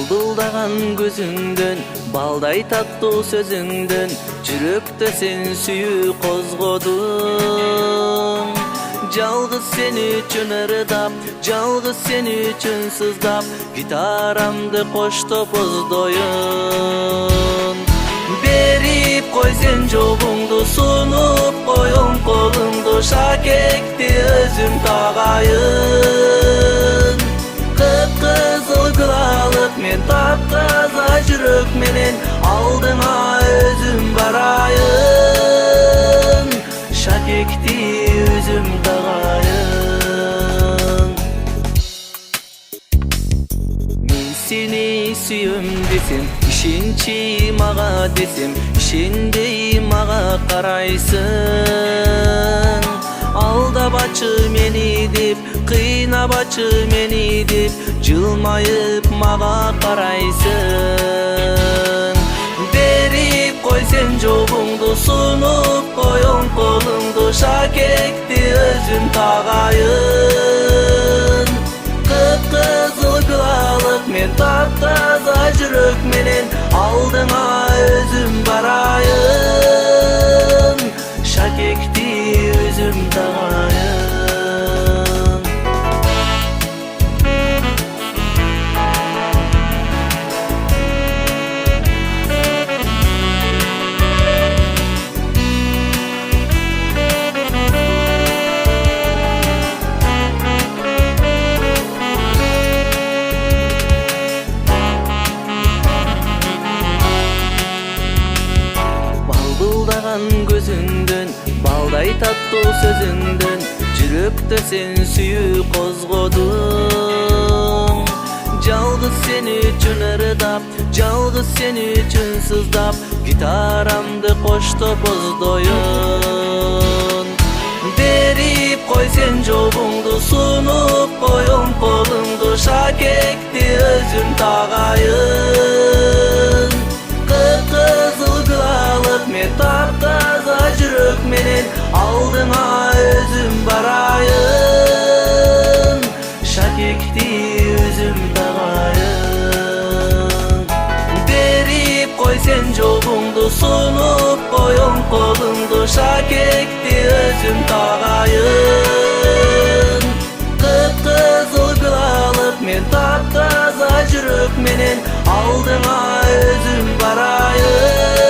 Балбылдаган көзүңдөн, балдай таттуу сөзүңдөн, жүрөктө сен сүйүү козгодуң. Жалгыз сен үчүн ырдап, жалгыз сен үчүн сыздап, гитарамды коштоп оздоюн. Берип кой сен жобуңду, сунуп коем колуңду, шакекти өзүм тагайын. Кып-кызыл кылалык мен таптаза жүрөк менен алдыңа өзүм барайын. Шакекти өзүм тагайын. Мен сени сүйөм десем, ишенчи мага десем, ишенбей мага карайсың. Алдабачы мени деп, кыйнабачы мени деп, жылмайып мага карайсың. Берип кой сен жобуңду, сунуп коем колуңду, шакекти өзүм тагайын. Кып-кызыл кылалык мен таптаза жүрөк менен алдыңа өзүм барайын. Шакекти өзүм тагайын. Балбылдаган көзүңдөн, балдай таттуу сөзүңдөн, жүрөктө сен сүйүү козгодуң. Жалгыз сен үчүн ырдап, жалгыз сен үчүн сыздап, гитарамды коштоп оздоюн. Берип кой сен жобуңду, сунуп коем колуңду, шакекти өзүм тагайын. Кып-кызыл кылалык мен таптаза жүрөк менен алдыңа өзүм барайын. Шакекти өзүм тагайын. Берип кой сен жобуңду, сунуп коем колуңду, шакекти өзүм тагайын. Кып-кызыл кылалык мен таптаза жүрөк менен алдыңа өзүм барайын.